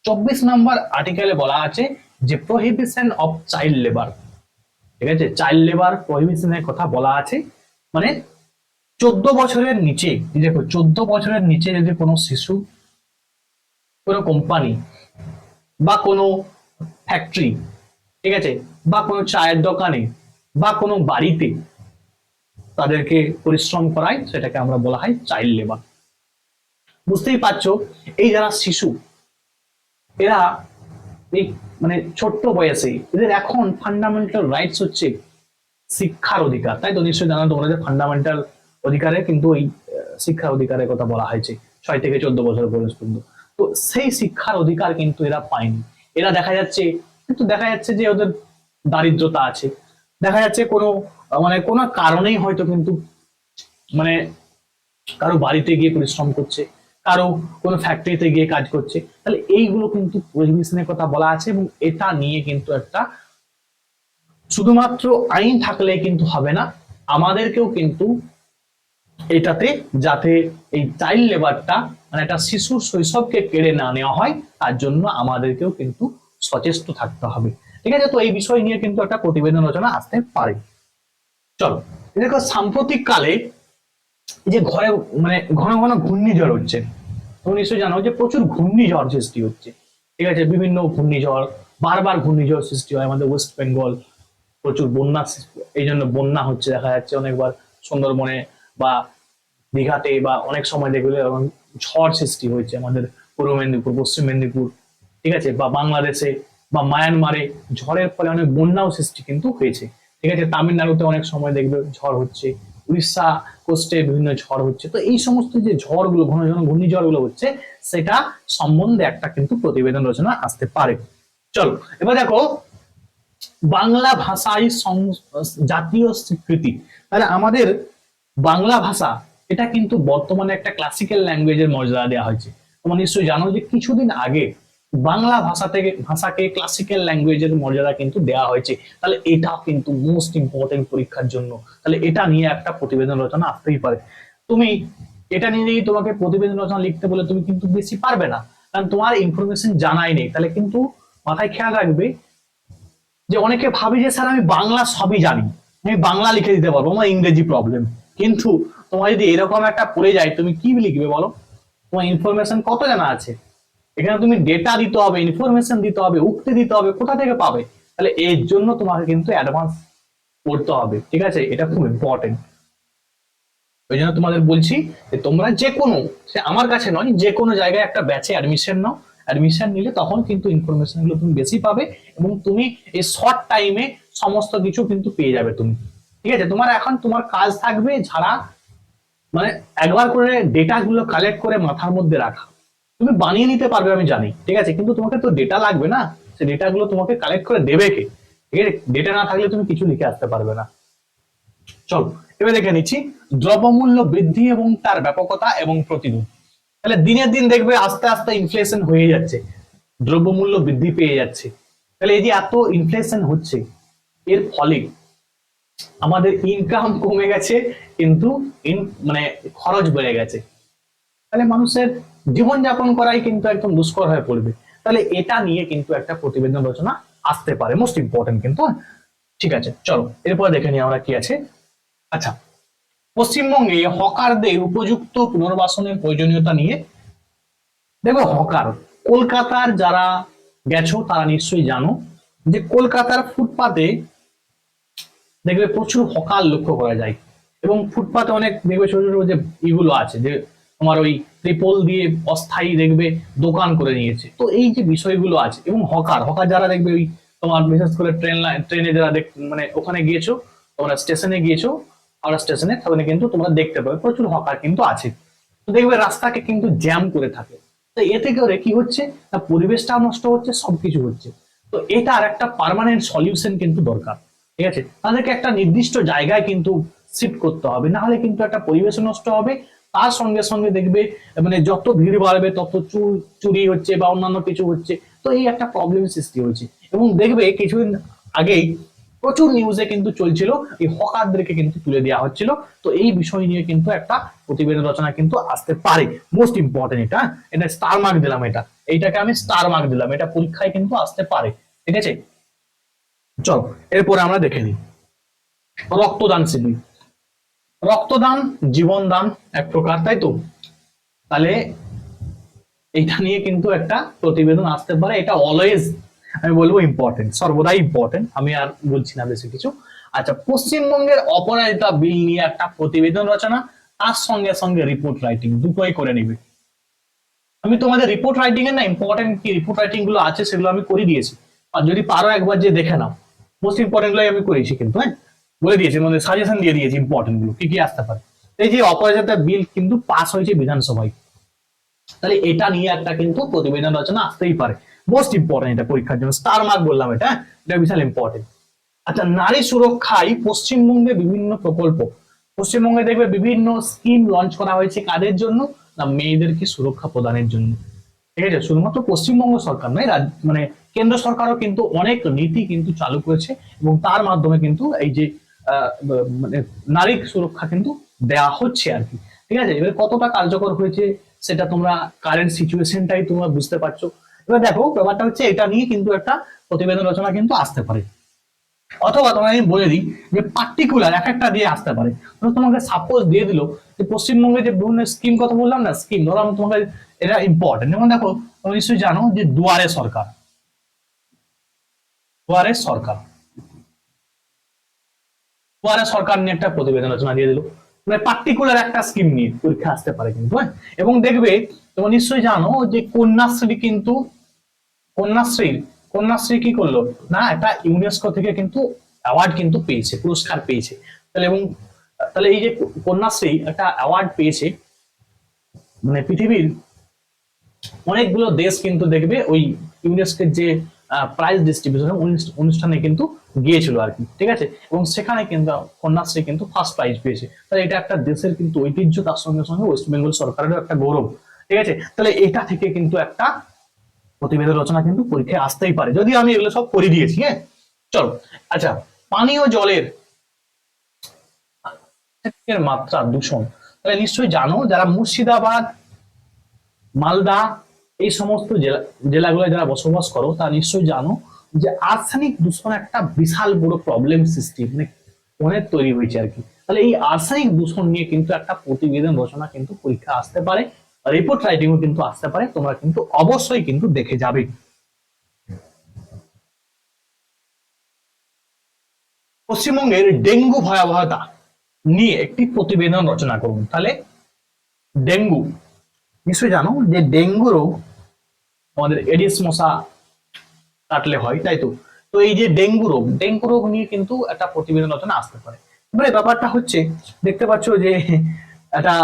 24 নম্বর আর্টিকেলে বলা আছে যে প্রহিবিশন অফ চাইল্ড লেবার। ঠিক আছে, চাইল্ড লেবার প্রহিবিশনের কথা বলা আছে, মানে 14 বছরের নিচে, দেখো 14 বছরের নিচে যদি কোনো শিশু কোনো কোম্পানি বা কোনো ফ্যাক্টরি, ঠিক আছে, বা কোনো চায়ের দোকানে বা কোনো বাড়িতে তাদেরকে পরিশ্রম করায়, সেটাকে আমরা বলা হয় চাইল্ড লেবার। বুঝতেই পারছো, এই যারা শিশু, এরা এই মানে ছোট্ট বয়সে এদের এখন ফান্ডামেন্টাল রাইটস হচ্ছে শিক্ষার অধিকার। তাই তো নিশ্চয়ই জানো তোমরা যে ফান্ডামেন্টাল অধিকারে কিন্তু ওই শিক্ষার অধিকারের কথা বলা হয়েছে 6 থেকে 14 বছর বয়স পর্যন্ত। তো সেই শিক্ষার অধিকার কিন্তু এরা পায়নি। এরা দেখা যাচ্ছে যে ওদের দারিদ্রতা আছে, দেখা যাচ্ছে কোনো মানে কোনো কারণেই হয়তো কিন্তু মানে কারো বাড়িতে গিয়ে পরিশ্রম করছে, কারো কোনো ফ্যাক্টরিতে গিয়ে কাজ করছে। তাহলে এইগুলো কিন্তু প্রহিবিশনের কথা বলা আছে, এবং এটা নিয়ে কিন্তু একটা শুধুমাত্র আইন থাকলে কিন্তু হবে না, আমাদেরকেও কিন্তু এটাতে যাতে এই চাইল্ড লেবারটা মানে একটা শিশুর শৈশবকে কেড়ে না নেওয়া হয়, তার জন্য আমাদেরকেও কিন্তু সচেষ্ট থাকতে হবে। ঠিক আছে, তো এই বিষয় নিয়ে কিন্তু একটা প্রতিবেদন রচনা আসতে পারে। চলো দেখো, সাম্প্রতিক কালে যে ঘরে মানে ঘন ঘন ঘূর্ণিঝড় হচ্ছে, তুমি নিশ্চয়ই জানো যে প্রচুর ঘূর্ণিঝড় সৃষ্টি হচ্ছে। ঠিক আছে, বিভিন্ন ঘূর্ণিঝড়, বারবার ঘূর্ণিঝড় সৃষ্টি হয় আমাদের ওয়েস্ট বেঙ্গল, প্রচুর বন্যা, এই জন্য বন্যা হচ্ছে দেখা যাচ্ছে অনেকবার সুন্দরবনে বা দীঘাতে, বা অনেক সময় দেখলে ঝড় সৃষ্টি হয়েছে আমাদের পূর্ব মেদিনীপুর, পশ্চিম মেদিনীপুর, ঠিক আছে, বা বাংলাদেশে বা মায়ানমারে ঝড়ের ফলে অনেক বন্যাও সৃষ্টি কিন্তু হয়েছে। ঠিক আছে, তামিলনাড়ুতে অনেক সময় দেখবে ঝড় হচ্ছে, উড়িষ্যা কোস্টে বিভিন্ন ঝড় হচ্ছে। তো এই সমস্ত যে ঝড়গুলো, ঘন ঘন ঘূর্ণিঝড় গুলো হচ্ছে, সেটা সম্বন্ধে একটা কিন্তু প্রতিবেদন রচনা আসতে পারে। চলো এবার দেখো, বাংলা ভাষায় জাতীয় স্বীকৃতি। তাহলে আমাদের বাংলা ভাষা এটা কিন্তু বর্তমানে একটা ক্লাসিক্যাল ল্যাঙ্গুয়েজের মর্যাদা দেওয়া হয়েছে। তোমরা নিশ্চয়ই জানো যে কিছুদিন আগে বাংলা ভাষাকে ক্লাসিক্যাল ল্যাঙ্গুয়েজের মর্যাদা কিন্তু দেওয়া হয়েছে। তাহলে এটা কিন্তু মোস্ট ইম্পর্টেন্ট পরীক্ষার জন্য, তাহলে এটা নিয়ে একটা প্রতিবেদন রচনা আসতেই পারে। তুমি এটা নিয়ে যদি তোমাকে প্রতিবেদন রচনা লিখতে বলে, তুমি কিন্তু বেশি পারবে না, কারণ তোমার ইনফরমেশন জানাই নেই। তাহলে কিন্তু মাথায় খেয়াল রাখবে যে অনেকে ভাবি যে স্যার আমি বাংলা সবই জানি, আমি বাংলা লিখে দিতে পারবো, আমার ইংরেজি প্রবলেম। কিন্তু তোমার যদি এরকম একটা পড়ে যায়, তুমি কি লিখবে বলো? তোমার ইনফরমেশন কত জানা আছে, এখানে তুমি ডেটা দিতে হবে, ইনফরমেশন দিতে হবে, উক্তি দিতে হবে, কোথা থেকে পাবে? তাহলে এর জন্য তোমাকে কিন্তু অ্যাডভান্স পড়তে হবে। ঠিক আছে, এটা খুব ইম্পর্টেন্ট। ওই জন্য তোমাদের বলছি যে তোমরা যে কোনো, সে আমার কাছে নয়, যে কোনো জায়গায় একটা ব্যাচে অ্যাডমিশন নাও। অ্যাডমিশন নিলে তখন কিন্তু ইনফরমেশন গুলো তুমি বেশি পাবে, এবং তুমি এই শর্ট টাইমে সমস্ত কিছু কিন্তু পেয়ে যাবে তুমি। ঠিক আছে, তোমার এখন তোমার কাজ থাকবে যারা মানে একবার করে ডেটা গুলো কালেক্ট করে মাথার মধ্যে রাখা। তুমি বানিয়ে নিতে পারবে আমি জানি, ঠিক আছে, কিন্তু তোমাকে তো ডেটা লাগবে না, সেই ডেটা গুলো তোমাকে কালেক্ট করে দেবে কে? ঠিক আছে, ডেটা না থাকলে তুমি কিছু লিখে আসতে পারবে না। চলো এবার দেখে নিচ্ছি দ্রব্যমূল্য বৃদ্ধি এবং তার ব্যাপকতা এবং প্রতিরোধ। তাহলে দিনের দিন দেখবে আস্তে আস্তে ইনফ্লেশন হয়ে যাচ্ছে, দ্রব্যমূল্য বৃদ্ধি পেয়ে যাচ্ছে। তাহলে এই যে এত ইনফ্লেশন হচ্ছে, এর ফলে আমাদের ইনকাম কমে গেছে, কিন্তু মানে খরচ বেড়ে গেছে। তাহলে মানুষের জীবনযাপন করাই কিন্তু একদম দুষ্কর হয়ে পড়বে। তাহলে এটা নিয়ে কিন্তু একটা প্রতিবেদন রচনা আসতে পারে, মোস্ট ইম্পর্টেন্ট কিন্তু। ঠিক আছে, চলো এরপর দেখে নিই আমরা কি আছে। আচ্ছা, পশ্চিমবঙ্গে হকারদের উপযুক্ত পুনর্বাসনের প্রয়োজনীয়তা নিয়ে। দেখো হকার, কলকাতার যারা গেছো তারা নিশ্চয়ই জানো যে কলকাতার ফুটপাতে দেখবে প্রচুর হকার লক্ষ্য করা যায়, এবং ফুটপাতে অনেক দেখবে ছোট ছোট যে ইগুলো আছে যে তোমার ওই ত্রিপল দিয়ে অস্থায়ী দেখবে দোকান করে নিয়েছে। তো এই যে বিষয়গুলো আছে, এবং হকার হকার যারা দেখবে ওই তোমার বিশেষ করে ট্রেনে যারা মানে ওখানে গিয়েছো, তোমরা স্টেশনে গিয়েছো, হাওড়া স্টেশনে, তাহলে কিন্তু তোমরা দেখতে পাবে প্রচুর হকার কিন্তু আছে। তো দেখবে রাস্তাকে কিন্তু জ্যাম করে থাকে। তো এতে করে কি হচ্ছে না, পরিবেশটা নষ্ট হচ্ছে, সবকিছু হচ্ছে। তো এটার একটা পার্মানেন্ট সলিউশন কিন্তু দরকার। ঠিক আছে, তাদেরকে একটা নির্দিষ্ট জায়গায় কিন্তু শিফট করতে হবে, না হলে কিন্তু একটা পরিবেশ নষ্ট হবে। তার সঙ্গে সঙ্গে দেখবে মানে যত ভিড় বাড়বে তত চুরি হচ্ছে বা অন্যান্য কিছু হচ্ছে। তো এই একটা প্রবলেম সৃষ্টি হয়েছে, এবং দেখবে কিছুদিন আগেই প্রচুর নিউজে কিন্তু চলছিল এই হকারদেরকে কিন্তু তুলে দেওয়া হচ্ছিল। তো এই বিষয় নিয়ে কিন্তু একটা প্রতিবেদন রচনা কিন্তু আসতে পারে, মোস্ট ইম্পর্টেন্ট এটা। এটা স্টার মার্ক দিলাম, এইটাকে আমি স্টার মার্ক দিলাম, এটা পরীক্ষায় কিন্তু আসতে পারে। ঠিক আছে, চলো এরপরে আমরা দেখে নিই রক্তদান শিবির। রক্তদান জীবন দান এক প্রকার, তাই তো? তাহলে এটা নিয়ে কিন্তু একটা প্রতিবেদন আসতে পারে, এটা অলওয়েজ আমি বলবো ইম্পর্টেন্ট, সর্বদাই ইম্পর্টেন্ট, আমি আর বলছি না বেশি কিছু। আচ্ছা, পশ্চিমবঙ্গের অপরাজিতা বিল নিয়ে একটা প্রতিবেদন রচনা, তার সঙ্গে সঙ্গে রিপোর্ট রাইটিং দুটোই করে নিবে। আমি তোমাদের রিপোর্ট রাইটিং এর না ইম্পর্টেন্ট কি রিপোর্ট রাইটিং গুলো আছে সেগুলো আমি করে দিয়েছি, আর যদি পারো একবার যে দেখে নাও, মোস্ট ইম্পর্টেন্ট গুলো আমি করেছি কিন্তু, হ্যাঁ বলে দিয়েছি, মানে সাজেশন দিয়ে দিয়েছি ইম্পর্টেন্ট গুলো কি কি আসতে পারে। এই যে অপরাজিতা বিল কিন্তু পাস হয়েছে বিধানসভায়, তাহলে এটা নিয়ে একটা কিন্তু প্রতিবেদন রচনা আসতেই পারে, মোস্ট ইম্পর্টেন্ট, এটা পরীক্ষার জন্য স্টার মার্ক বললাম, এটা বিশাল ইম্পর্টেন্ট। আচ্ছা, নারী সুরক্ষায় পশ্চিমবঙ্গে বিভিন্ন প্রকল্প। পশ্চিমবঙ্গে দেখবে বিভিন্ন স্কিম লঞ্চ করা হয়েছে, কাদের জন্য না, মেয়েদেরকে সুরক্ষা প্রদানের জন্য। ঠিক আছে, শুধুমাত্র পশ্চিমবঙ্গ সরকার নয়, মানে কেন্দ্র সরকারও কিন্তু অনেক নীতি কিন্তু চালু করেছে, এবং তার মাধ্যমে কিন্তু এই যে মানে নারী সুরক্ষা কিন্তু দেয়া হচ্ছে আর কি। ঠিক আছে, এবার কতটা কার্যকর হয়েছে সেটা তোমরা কারেন্ট সিচুয়েশনটাই তোমরা বুঝতে পারছো। এবার দেখো ব্যাপারটা হচ্ছে এটা নিয়ে কিন্তু একটা প্রতিবেদন রচনা কিন্তু আসতে পারে, অথবা তোমাকে আমি বলে দিই যে পার্টিকুলার এক একটা দিয়ে আসতে পারে। তোমাকে সাপোজ দিয়ে দিল যে পশ্চিমবঙ্গে যে বিভিন্ন স্কিম কথা বললাম না, স্কিম ধরো আমি তোমাকে, এটা ইম্পর্টেন্ট, যেমন দেখো তুমি নিশ্চয়ই জানো যে দুয়ারে সরকার, দুয়ারে সরকার, দুয়ারে সরকার নিয়ে একটা প্রতিবেদন রচনা দিয়ে দিল, মানে পার্টিকুলার একটা স্কিম নিয়ে পরীক্ষা আসতে পারে কিন্তু, হ্যাঁ। এবং দেখবে তোমরা নিশ্চয়ই জানো যে কন্যাশ্রী কিন্তু, কন্যাশ্রীর কন্যাশ্রী কি করলো না, একটা ইউনেস্কো থেকে কিন্তু অ্যাওয়ার্ড কিন্তু পেয়েছে, পুরস্কার পেয়েছে। তাহলে এবং তাহলে এই যে কন্যাশ্রী একটা অ্যাওয়ার্ড পেয়েছে, মানে পৃথিবীর অনেকগুলো দেশ কিন্তু দেখবে ওই ইউনেস্কোর যে প্রাইজ ডিস্ট্রিবিউশন অনুষ্ঠানে কিন্তু গিয়েছিল আর কি। ঠিক আছে, এবং সেখানে কিন্তু কন্যাশ্রী কিন্তু ফার্স্ট প্রাইজ পেয়েছে। তাহলে এটা একটা দেশের কিন্তু ঐতিহ্য, তার সঙ্গে সঙ্গে ওয়েস্ট বেঙ্গল সরকারেরও একটা গৌরব। ঠিক আছে, তাহলে এটা থেকে কিন্তু একটা প্রতিবেদন রচনা কিন্তু পরীক্ষায় আসতেই পারে, যদি আমি এগুলো সব করে দিয়েছি, হ্যাঁ। চলো, আচ্ছা, পানীয় জলের মাত্রা দূষণ। তাহলে নিশ্চয়ই জানো যারা মুর্শিদাবাদ, মালদা এই সমস্ত জেলাগুলো যারা বসবাস করো তারা নিশ্চয়ই জানো যে আর্সেনিক দূষণ একটা বিশাল বড় প্রবলেম সৃষ্টি মানে অনেক তৈরি হয়েছে আর কি। তাহলে এই আর্সেনিক দূষণ নিয়ে কিন্তু একটা প্রতিবেদন রচনা কিন্তু পরীক্ষা আসতে পারে, রিপোর্ট রাইটিংও কিন্তু আসতে পারে, তোমরা কিন্তু অবশ্যই কিন্তু দেখে যাবে। পশ্চিমবঙ্গের ডেঙ্গু ভয়াবহতা নিয়ে একটি প্রতিবেদন রচনা করুন। তাহলে ডেঙ্গু, নিশ্চয়ই জানো যে ডেঙ্গু রোগ আমাদের এডিস মশা কাটলে হয়, তাই তো? তো এই যে ডেঙ্গু রোগ নিয়ে কিন্তু একটা প্রতিবেদন রচনা আসতে পারে। এবারে ব্যাপারটা হচ্ছে, দেখতে পাচ্ছ যে একটা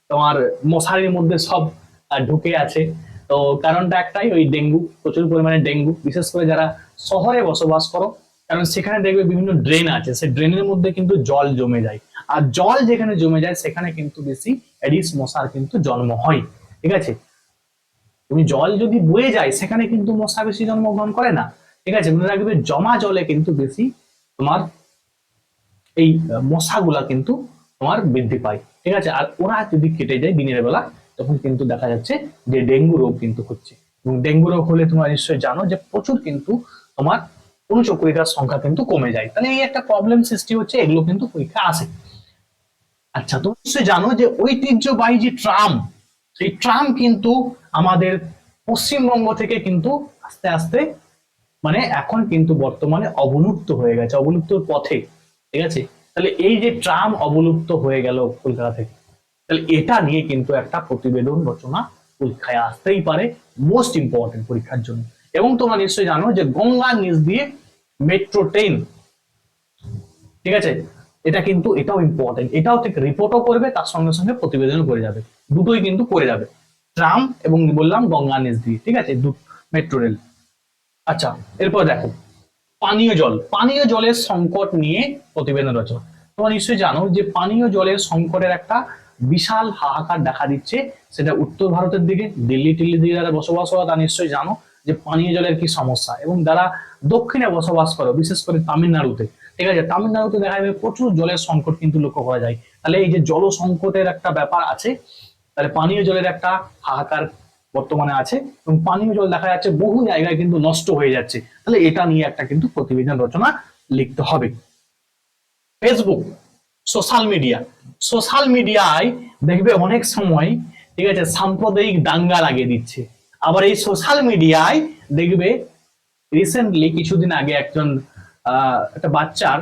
তোমার মশারির মধ্যে সব ঢুকে আছে। তো কারণটা একটাই, ওই ডেঙ্গু, প্রচুর পরিমাণে ডেঙ্গু, বিশেষ করে যারা শহরে বসবাস করো, কারণ সেখানে দেখবে বিভিন্ন ড্রেন আছে, সেই ড্রেনের মধ্যে কিন্তু জল জমে যায়, আর জল যেখানে জমে যায় সেখানে কিন্তু বেশি এডিস মশার কিন্তু জন্ম হয়। ঠিক আছে, তুমি জল যদি বয়ে যায় সেখানে কিন্তু মশা বেশি জন্মগ্রহণ করে না। ঠিক আছে, মনে রাখবে জমা জলে কিন্তু বেশি তোমার এই মশাগুলা কিন্তু তোমার বৃদ্ধি পায়। ঠিক আছে, আর ওরা যদি কেটে যায় দিনের বেলা, তখন কিন্তু দেখা যাচ্ছে যে ডেঙ্গু রোগ কিন্তু হচ্ছে। এবং ডেঙ্গু রোগ হলে তোমরা নিশ্চয়ই জানো যে প্রচুর কিন্তু তোমার অনুচক্রিকার সংখ্যা কিন্তু কমে যায়। তাহলে এই একটা প্রবলেম সৃষ্টি হচ্ছে, এগুলো কিন্তু পরীক্ষা আসে। আচ্ছা, তুমি নিশ্চয়ই জানো যে ঐতিহ্যবাহী যে ট্রাম, সেই ট্রাম কিন্তু আমাদের পশ্চিমবঙ্গ থেকে কিন্তু আস্তে আস্তে মানে এখন কিন্তু বর্তমানে অবলুপ্ত হয়ে গেছে, অবলুপ্তর পথে। ঠিক আছে, তাহলে এই যে ট্রাম অবলুপ্ত হয়ে গেল কলকাতা থেকে, তাহলে এটা নিয়ে কিন্তু একটা প্রতিবেদন রচনা পরীক্ষায় আসতেই পারে, মোস্ট ইম্পর্টেন্ট পরীক্ষার জন্য। এবং তোমরা নিশ্চয়ই জানো যে গঙ্গার নিচ দিয়ে মেট্রো ট্রেন, ঠিক আছে, এটা কিন্তু এটাও ইম্পর্টেন্ট, এটাও ঠিক রিপোর্টও করবে, তার সঙ্গে সঙ্গে প্রতিবেদনও করে যাবে, দুটোই কিন্তু করে যাবে, ট্রাম এবং বললাম গঙ্গার নিচ দিয়ে। ঠিক আছে, মেট্রো রেল। আচ্ছা, এরপর দেখো পানীয় জলের সংকট নিয়ে প্রতিবেদন রচনা। তোমরা নিশ্চয়ই জানো যে পানীয় জলের সংকটের একটা বিশাল হাহাকার দেখা দিচ্ছে, সেটা উত্তর ভারতের দিকে, দিল্লি টিল্লি দিকে যারা বসবাস করো তারা নিশ্চয়ই জানো যে পানীয় জলের কি সমস্যা। এবং যারা দক্ষিণে বসবাস করো, বিশেষ করে তামিলনাড়ুতে, ঠিক আছে, তামিলনাড়ুতে দেখা যাবে প্রচুর জলের সংকট কিন্তু লক্ষ্য করা যায়। তাহলে এই যে জল সংকটের একটা ব্যাপার আছে, তাহলে পানীয় জলের একটা হাহাকার বর্তমানে আছে, এবং পানীয় জল দেখা যাচ্ছে বহু জায়গায় কিন্তু নষ্ট হয়ে যাচ্ছে। তাহলে এটা নিয়ে একটা কিন্তু প্রতিবেদন রচনা লিখতে হবে। ফেসবুক, সোশ্যাল মিডিয়ায় দেখবে অনেক সময়, ঠিক আছে, সাম্প্রদায়িক দাঙ্গা লাগিয়ে দিচ্ছে। আবার এই সোশ্যাল মিডিয়ায় দেখবে রিসেন্টলি কিছুদিন আগে একজন একটা বাচ্চার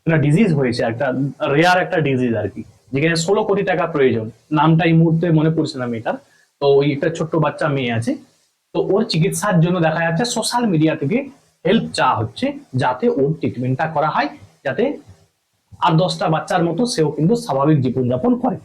একটা ডিজিজ হয়েছে, একটা রেয়ার একটা ডিজিজ আর কি, যেখানে 16 কোটি টাকা প্রয়োজন, নামটা এই মুহূর্তে মনে পড়ছে না মেয়েটার। তো ওই একটা ছোট্ট বাচ্চা মেয়ে আছে, তো ওর চিকিৎসার জন্য দেখা যাচ্ছে সোশ্যাল মিডিয়া থেকে হেল্প চাওয়া হচ্ছে, যাতে ওর ট্রিটমেন্টটা করা হয়, যাতে আর 10টা বাচ্চার মতো সেও কিন্তু স্বাভাবিক জীবনযাপন করে।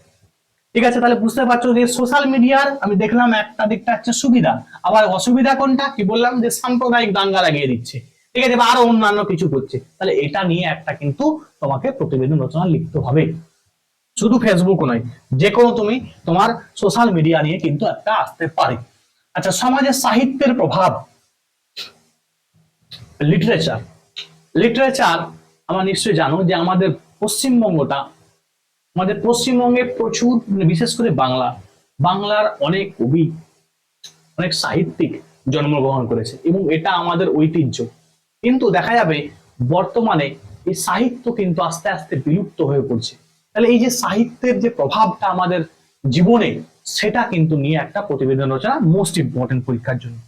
ঠিক আছে, তাহলে বুঝতে পারছো যে সোশ্যাল মিডিয়ার আমি দেখলাম একটা দিকটা হচ্ছে সুবিধা, আবার অসুবিধা কোনটা কি বললাম, যে সাম্প্রদায়িক দাঙ্গা লাগিয়ে দিচ্ছে। ঠিক আছে, বা আরো অন্যান্য কিছু করছে। তাহলে এটা নিয়ে একটা কিন্তু তোমাকে প্রতিবেদন রচনা লিখতে হবে। শুধু ফেসবুক নয়, যে কোনো তুমি তোমার সোশ্যাল মিডিয়া নিয়ে কিন্তু একটা আসতে পারে। আচ্ছা, সমাজে সাহিত্যের প্রভাব, লিটারেচার। লিটারেচার আমরা নিশ্চয়ই জানো যে আমাদের পশ্চিমবঙ্গে প্রচুর, বিশেষ করে বাংলার অনেক কবি, অনেক সাহিত্যিক জন্মগ্রহণ করেছে, এবং এটা আমাদের ঐতিহ্য। কিন্তু দেখা যাবে বর্তমানে এই সাহিত্য কিন্তু আস্তে আস্তে বিলুপ্ত হয়ে পড়ছে। তাহলে এই যে সাহিত্যের যে প্রভাবটা আমাদের জীবনে, সেটা কিন্তু নিয়ে একটা প্রতিবেদন রচনা মোস্ট ইম্পর্টেন্ট পরীক্ষার জন্য।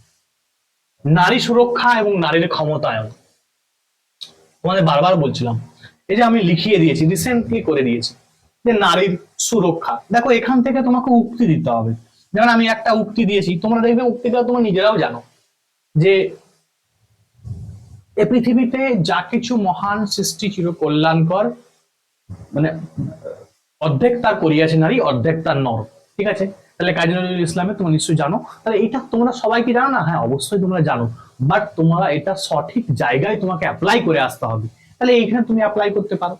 নারী সুরক্ষা এবং নারীর ক্ষমতায়ন, তোমাদের বারবার বলছিলাম, এই যে আমি লিখিয়ে দিয়েছি, রিসেন্টলি করে দিয়েছি, যে নারীর সুরক্ষা। দেখো, এখান থেকে তোমাকে উক্তি দিতে হবে। যেমন আমি একটা উক্তি দিয়েছি, তোমরা দেখবে উক্তিটা তোমরা নিজেরাও জানো, যে এ পৃথিবীতে যা কিছু মহান সৃষ্টি চির কল্যাণকর, মানে অর্ধেক তার করিয়াছে নারী, অর্ধেক তার নর। ঠিক আছে, তাহলে কাজী নজরুল ইসলামে তোমরা নিশ্চয়ই জানো। তাহলে এটা তোমরা সবাই কি জানো না? হ্যাঁ, অবশ্যই তোমরা জানো, বাট তোমরা এটা সঠিক জায়গায় তোমাকে অ্যাপ্লাই করে আসতে হবে। তাহলে এইখানে তুমি অ্যাপ্লাই করতে পারো,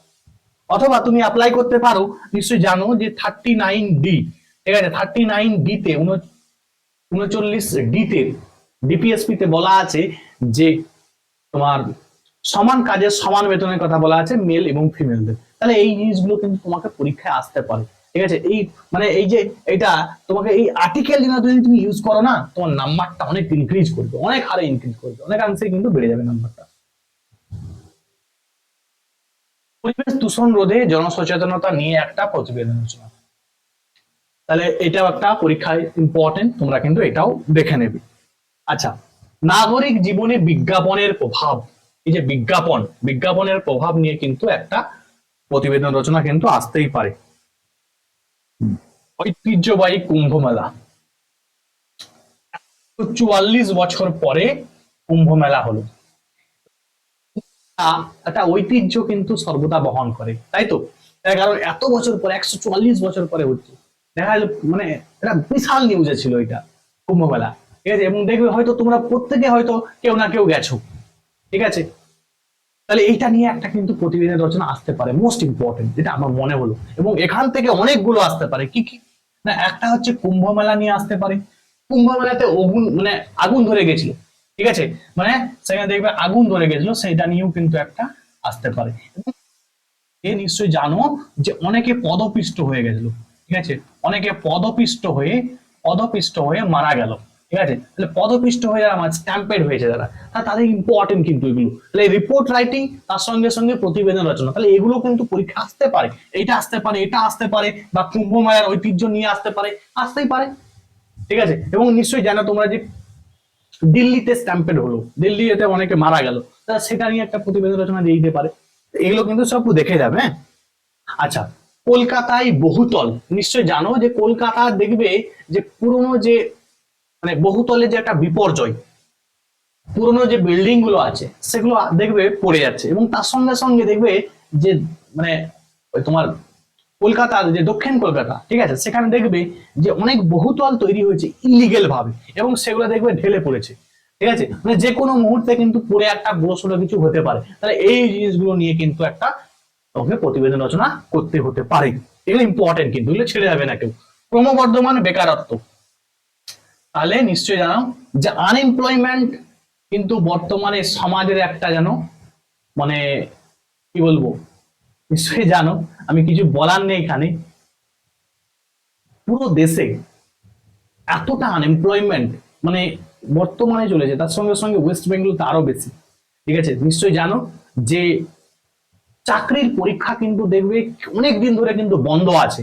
অথবা তুমি অ্যাপ্লাই করতে পারো, নিশ্চয়ই জানো যে 39D, ঠিক আছে, 39D তে 39D তে ডিপিএসপি তে বলা আছে যে তোমার সমান কাজের সমান বেতনের কথা বলা আছে মেল এবং ফিমেলদের। তাহলে এই জিনিসগুলো কিন্তু তোমাকে পরীক্ষায় আসতে পারে। ঠিক আছে, এই মানে এই যে এটা তোমাকে এই আর্টিকেল যদি তুমি ইউজ করো না, তোমার নাম্বারটা অনেক ইনক্রিজ করবে, অনেক হারে ইনক্রিজ করবে, অনেকাংশে কিন্তু বেড়ে যাবে নাম্বারটা। পরিবেশ দূষণ রোধে জনসচেতনতা নিয়ে একটা প্রতিবেদন রচনা। তাহলে এটাও একটা পরীক্ষায় ইম্পর্টেন্ট, তোমরা কিন্তু এটাও দেখে নেবে। আচ্ছা, নাগরিক জীবনে বিজ্ঞাপনের প্রভাব, এই যে বিজ্ঞাপনের প্রভাব নিয়ে কিন্তু একটা প্রতিবেদন রচনা কিন্তু আসতেই পারে। ঐতিহ্যবাহী কুম্ভ মেলা, 44 বছর পরে কুম্ভ মেলা হলো। একটা ঐতিহ্য কিন্তু সর্বদা বহন করে, তাই তো? তার কারণ এত বছর পরে, 144 বছর পরে হচ্ছে, দেখা গেল মানে এটা বিশাল নিউজে ছিল এটা কুম্ভ মেলা, ঠিক আছে? এবং দেখবে হয়তো তোমরা প্রত্যেকে হয়তো কেউ না কেউ গেছো, ঠিক আছে? তাহলে এইটা নিয়ে একটা কিন্তু প্রতিবেদন রচনা আসতে পারে, মোস্ট ইম্পর্টেন্ট, যেটা আমার মনে হলো। এবং এখান থেকে অনেকগুলো আসতে পারে, কি কি না, একটা হচ্ছে কুম্ভ মেলা নিয়ে আসতে পারে। কুম্ভ মেলাতে আগুন মানে আগুন ধরে গেছিল, ঠিক আছে? মানে সেখানে দেখবে আগুন ধরে গেছিল, সেটা নিয়েও কিন্তু একটা আসতে পারে। এ নিশ্চয়ই জানো যে অনেকে পদপিষ্ট হয়ে গেছিল, ঠিক আছে? অনেকে পদপিষ্ট হয়ে মারা গেল, ঠিক আছে? তাহলে পদপিষ্ট হয়ে যারা আমার স্ট্যাম্পেড হয়েছে যারা, তাদের ইম্পর্টেন্ট কিন্তু এগুলো। তাহলে রিপোর্ট রাইটিং তার সঙ্গে সঙ্গে প্রতিবেদন রচনা, তাহলে এগুলো কিন্তু পরীক্ষা আসতে পারে। এটা আসতে পারে, এটা আসতে পারে, বা কুম্ভ মেলার ঐতিহ্য নিয়ে আসতে পারে, আসতেই পারে, ঠিক আছে? এবং নিশ্চয়ই জানো তোমরা যে দিল্লিতে স্ট্যাম্পেড হলো, দিল্লিতে অনেকে মারা গেল, তাহলে সেটা নিয়ে একটা প্রতিবেদন রচনা দিয়ে দিতে পারে। এগুলো কিন্তু সব দেখে যাবে, হ্যাঁ। আচ্ছা, কলকাতায় বহুতল, নিশ্চয় জানো যে কলকাতা দেখবে যে পুরনো যে মানে বহুতলের যে একটা বিপর্যয়, পুরনো যে বিল্ডিং গুলো আছে সেগুলো দেখবে পড়ে যাচ্ছে। এবং তার সঙ্গে সঙ্গে দেখবে যে মানে ওই তোমার কলকাতার যে দক্ষিণ কলকাতা, ঠিক আছে, সেখানে দেখবে যে অনেক বহুতল তৈরি হয়েছে ইলিগেল ভাবে, এবং সেগুলো দেখবে ঢেলে পড়েছে, ঠিক আছে? মানে যে কোনো মুহূর্তে কিন্তু পড়ে একটা বড়সড় কিছু হতে পারে। তাহলে এই জিনিসগুলো নিয়ে কিন্তু একটা তোমাকে প্রতিবেদন রচনা করতে হতে পারে। এগুলো ইম্পর্টেন্ট, কিন্তু এগুলো ছেড়ে যাবে না কেউ। ক্রমবর্ধমান বেকারত্ব, তাহলে নিশ্চয়ই জানো যে আনএমপ্লয়মেন্ট কিন্তু বর্তমানে সমাজের একটা যেন মানে কি বলবো, নিশ্চয়ই জানো, আমি কিছু বলার নেই এখানে। পুরো দেশে এতটা আনএমপ্লয়মেন্ট মানে বর্তমানে চলেছে, তার সঙ্গে সঙ্গে ওয়েস্ট বেঙ্গল তো আরো বেশি, ঠিক আছে? নিশ্চয়ই জানো যে চাকরির পরীক্ষা কিন্তু দেখবে অনেক দিন ধরে কিন্তু বন্ধ আছে।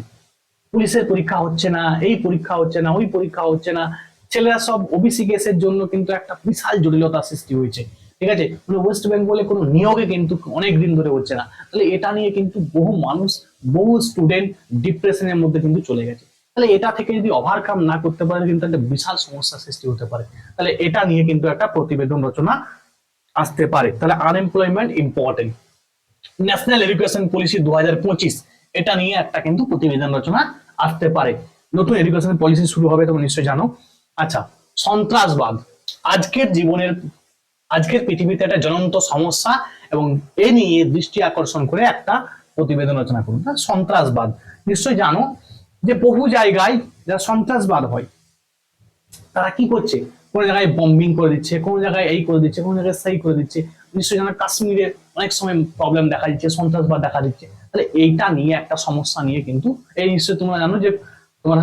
পুলিশের পরীক্ষা হচ্ছে না, এই পরীক্ষা হচ্ছে না, ওই পরীক্ষা হচ্ছে না। ছেলেরা সব ওবিসি কেসের জন্য কিন্তু একটা বিশাল জটিলতা সৃষ্টি হয়েছে, ঠিক আছে? মানে ওয়েস্ট বেঙ্গলে কোনো নিয়োগে কিন্তু অনেক দিন ধরে হচ্ছে না। তাহলে এটা নিয়ে কিন্তু বহু মানুষ, বহু স্টুডেন্ট ডিপ্রেশনের মধ্যে কিন্তু চলে গেছে। তাহলে এটা থেকে যদি ওভারকাম না করতে পারে কিন্তু একটা বিশাল সমস্যা সৃষ্টি হতে পারে। তাহলে এটা নিয়ে কিন্তু একটা প্রতিবেদন রচনা আসতে পারে। তাহলে unemployment important. National education policy 2025, এটা নিয়ে একটা কিন্তু প্রতিবেদন রচনা আসতে পারে। নতুন এডুকেশন পলিসি শুরু হবে, তোমরা নিশ্চয়ই জানো। আচ্ছা, সন্ত্রাসবাদ আজকের পৃথিবীতে একটা জ্বলন্ত সমস্যা, এবং এ নিয়ে দৃষ্টি আকর্ষণ করে একটা প্রতিবেদন রচনা করুন। সন্ত্রাসবাদ নিশ্চয়ই জানো যে বহু জায়গায় যারা সন্ত্রাসবাদ হয় তারা কি করছে, কোন জায়গায় বম্বিং করে দিচ্ছে, কোন জায়গায় এই করে দিচ্ছে, কোন জায়গায় সেই করে দিচ্ছে। নিশ্চয়ই জানো কাশ্মীরে অনেক সময় প্রবলেম দেখা দিচ্ছে, সন্ত্রাসবাদ দেখা দিচ্ছে। তাহলে এইটা নিয়ে একটা সমস্যা নিয়ে কিন্তু এই নিশ্চয়ই তোমরা জানো যে তোমার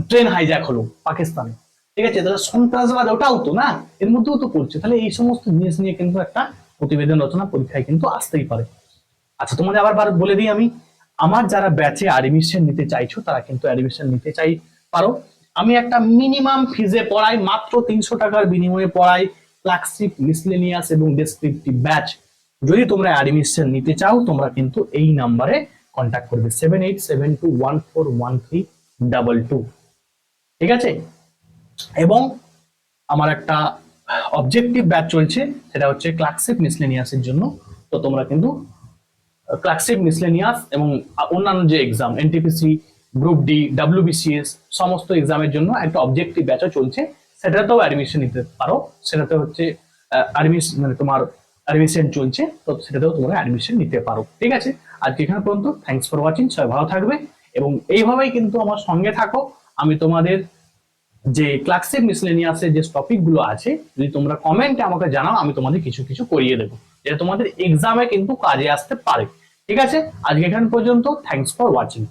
ট্রেন হাইজ্যাক হলো পাকিস্তানে, ঠিক আছে? তাহলে সন্ত্রাসবাদ ওটাও তো না, এর মধ্যেও তো পড়ছে। তাহলে এই সমস্ত জিনিস নিয়ে কিন্তু একটা প্রতিবেদন রচনা পরীক্ষায় কিন্তু আসতেই পারে। আচ্ছা, তোমাদের আবার বলে দিই আমি, আমার যারা ব্যাচে অ্যাডমিশন নিতে চাইছো তারা কিন্তু অ্যাডমিশন নিতে পারো। আমি একটা মিনিমাম ফিজে পড়াই, মাত্র 300 টাকার বিনিময়ে পড়াই ক্লাসিক, মিসলেনিয়াস এবং ডেসক্রিপটিভ ব্যাচ। যদি তোমরা অ্যাডমিশন নিতে চাও তোমরা কিন্তু এই নাম্বারে কন্ট্যাক্ট করবে, 7872141322, ঠিক আছে? এবং আমার একটা অবজেক্টিভ ব্যাচ চলছে, সেটা হচ্ছে ক্লাসিক মিসলেনিয়াসের জন্য। তো তোমরা কিন্তু ক্লাসিক মিসলেনিয়াস এবং অন্যান্য যে exam NTPC, group D, WBCS সমস্ত এক্সামের জন্য একটা অবজেক্টিভ ব্যাচও চলছে, সেটাতেও অ্যাডমিশন নিতে পারো। সেটাতে হচ্ছে অ্যাডমিশন মানে তোমার অ্যাডমিশন চলছে, তো সেটাতেও তোমরা অ্যাডমিশন নিতে পারো, ঠিক আছে? আজকে এখানে পর্যন্ত, থ্যাংকস ফর ওয়াচিং, সবাই ভালো থাকবে এবং এইভাবেই কিন্তু আমার সঙ্গে থাকো। আমি তোমাদের যে ক্লাসিক মিসলেনিয়াসের যে টপিক গুলো আছে, যদি তোমরা কমেন্টে আমাকে জানাও, আমি তোমাদের কিছু কিছু করিয়ে দেবো, যেটা তোমাদের এক্সামে কিন্তু কাজে আসতে পারে, ঠিক আছে? আজকে এখান পর্যন্ত, থ্যাংকস ফর ওয়াচিং।